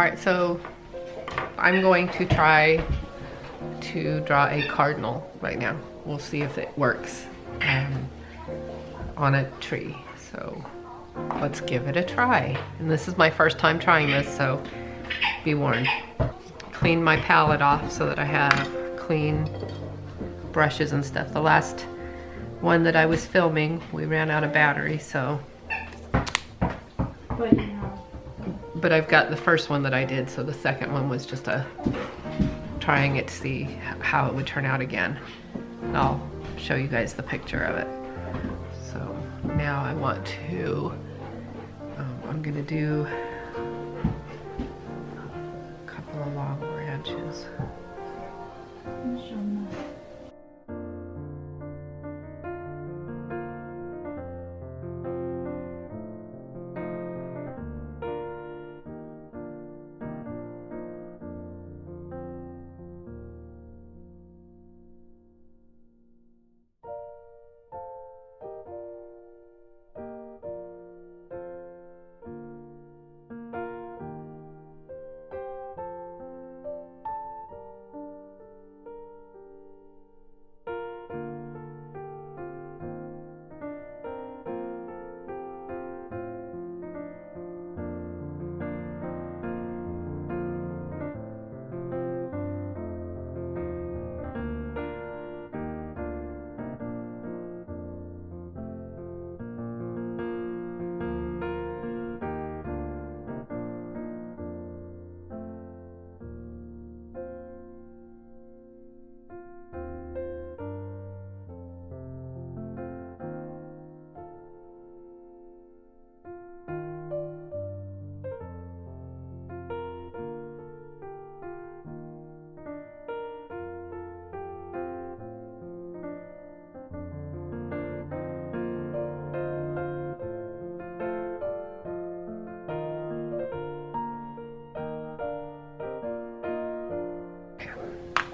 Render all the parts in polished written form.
Alright, so I'm going to try to draw a cardinal right now. We'll see if it works on a tree. So let's give it a try. And this is my first time trying this, so be warned. Clean my palette off so that I have clean brushes and stuff. The last one that I was filming, we ran out of battery, so. But I've got the first one that I did, so the second one was just trying it to see how it would turn out again. I'll show you guys the picture of it. So now I want to, I'm gonna do a couple of long branches.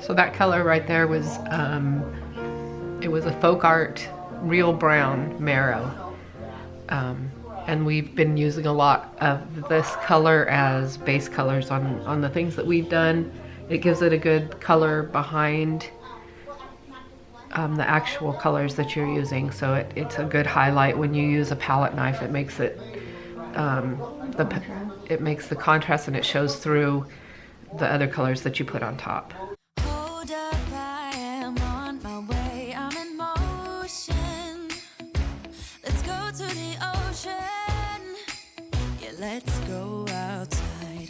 So that color right there was, it was a folk art real brown marrow. And we've been using a lot of this color as base colors on the things that we've done. It gives it a good color behind the actual colors that you're using. So it's a good highlight when you use a palette knife. It makes it, it makes the contrast, and it shows through the other colors that you put on top. Let's go outside.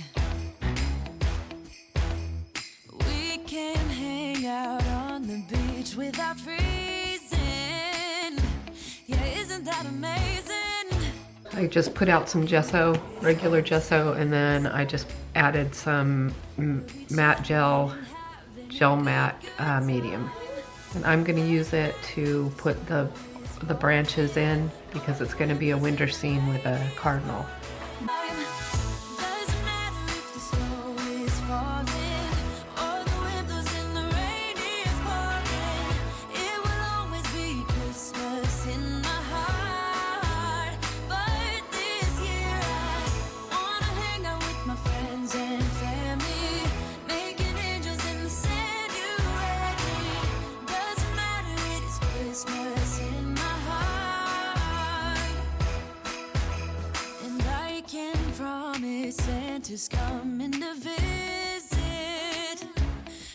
We can hang out on the beach without freezing. Yeah, isn't that amazing? I just put out some gesso, regular gesso, and then I just added some matte gel matte medium. And I'm going to use it to put the branches in, because it's going to be a winter scene with a cardinal. Santa's coming to visit.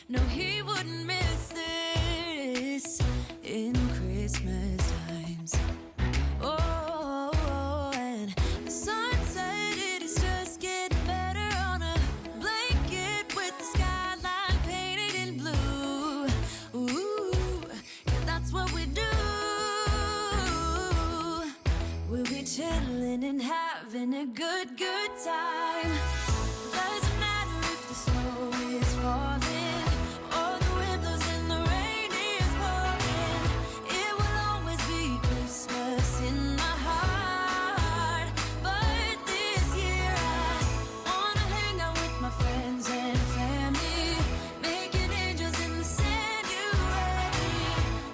No, he wouldn't miss this in Christmas times. Oh, and the sun said it is just getting better on a blanket with the skyline painted in blue. Ooh, yeah, that's what we do. We'll be chilling and having a good time. Doesn't matter if the snow is falling or the wind blows and the rain is pouring. It will always be Christmas in my heart. But this year I wanna hang out with my friends and family, making angels in the sand. You ready?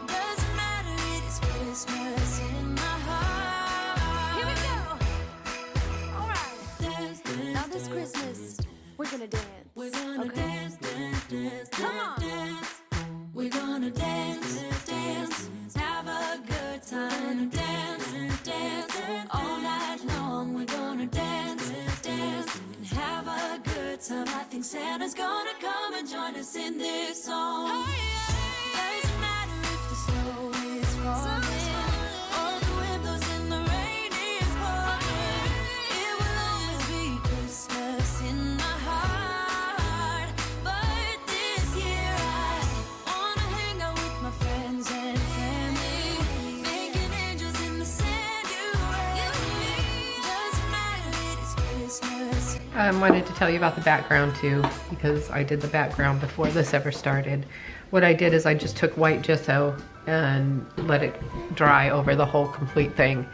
Doesn't matter, it is Christmas in my heart. Here we go. All right. Now this Christmas All night long we're gonna dance, dance, and have a good time. I think Santa's gonna come and join us in this song. Doesn't matter if the snow is falling or the wind blows and the rain is pouring. It will always be Christmas in my heart. But this year I wanna hang out with my friends and family, making angels in the sand. You and me. Doesn't matter, it is Christmas. I wanted to tell you about the background too, because I did the background before this ever started. What I did is I just took white gesso and let it dry over the whole complete thing.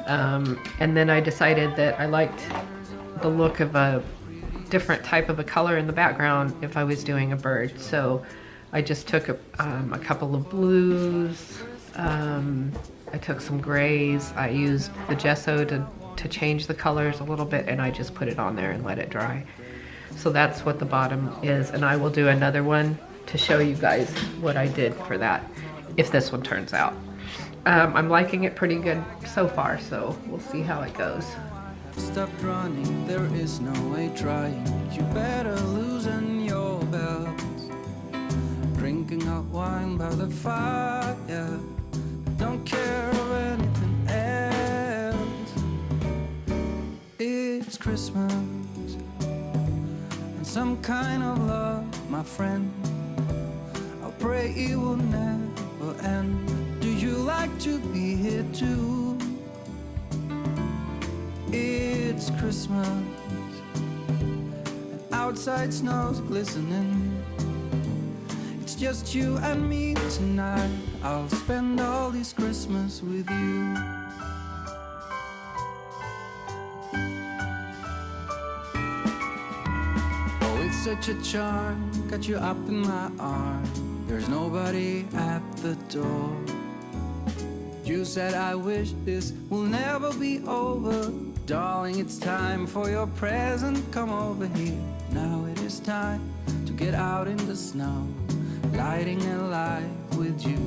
And then I decided that I liked the look of a different type of a color in the background if I was doing a bird. So I just took a couple of blues, I took some grays, I used the gesso to change the colors a little bit, and I just put it on there and let it dry. So that's what the bottom is, and I will do another one to show you guys what I did for that, if this one turns out. I'm liking it pretty good so far, so we'll see how it goes. Stop running, there is no way trying. You better loosen your belts. Drinking hot wine by the fire, don't care of anything else. It's Christmas and some kind of love, my friend. I pray it will never end. Do you like to be here too? It's Christmas and outside snow's glistening. It's just you and me tonight. I'll spend all this Christmas with you. Oh, it's such a charm, got you up in my arms. There's nobody at the door. You said I wish this will never be over. Darling, it's time for your present. Come over here. Now it is time to get out in the snow, lighting a light with you.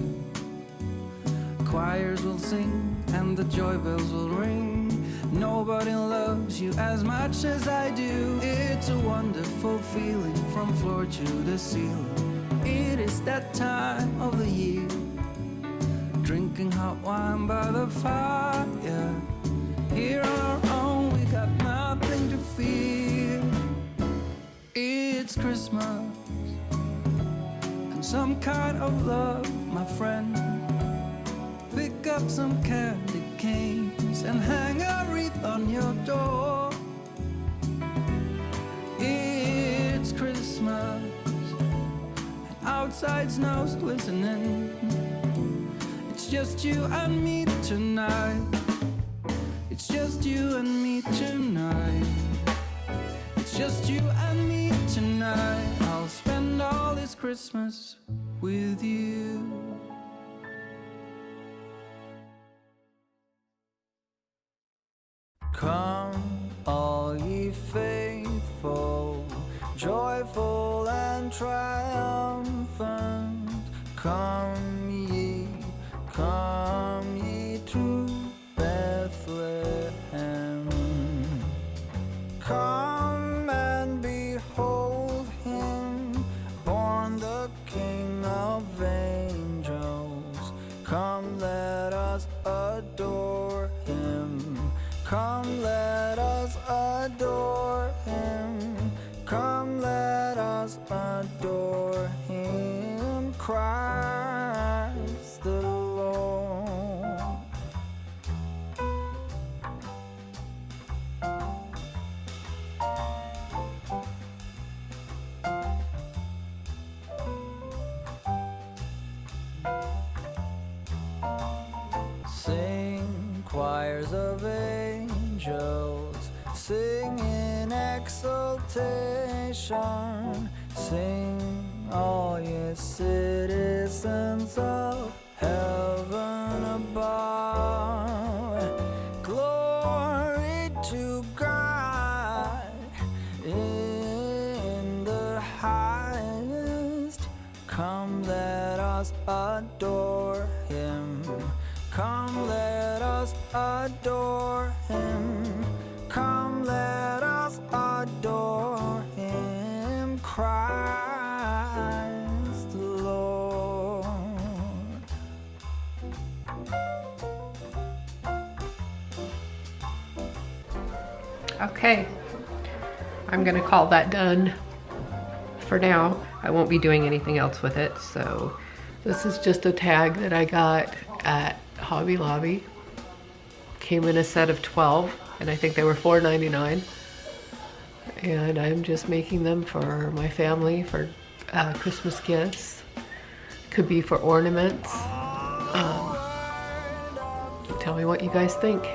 Choirs will sing and the joy bells will ring. Nobody loves you as much as I do. It's a wonderful feeling from floor to the ceiling. It is that time of the year, drinking hot wine by the fire. Here on our own, we got nothing to fear. It's Christmas and some kind of love, my friend. Pick up some candy canes and hang a wreath on your door. It's Christmas and outside snow's glistening. It's just you and me tonight. It's just you and me tonight. It's just you and me tonight. I'll spend all this Christmas with you. Come, all ye faithful, joyful and triumphant. Come ye to Bethlehem. Come and behold him, born the King of angels. Come, let us adore him. Come, let us adore him. Come, let us adore him. Christ the Lord. Sing, choirs of angels, sing in exultation. Sing, all ye citizens of heaven above. Glory to God in the highest. Come, let us adore him. Come, let us adore adore him. Come, let us adore him, Christ the Lord. Okay, I'm gonna call that done for now. I won't be doing anything else with it, so this is just a tag that I got at Hobby Lobby. Came in a set of 12, and I think they were $4.99. And I'm just making them for my family for Christmas gifts. Could be for ornaments. Tell me what you guys think.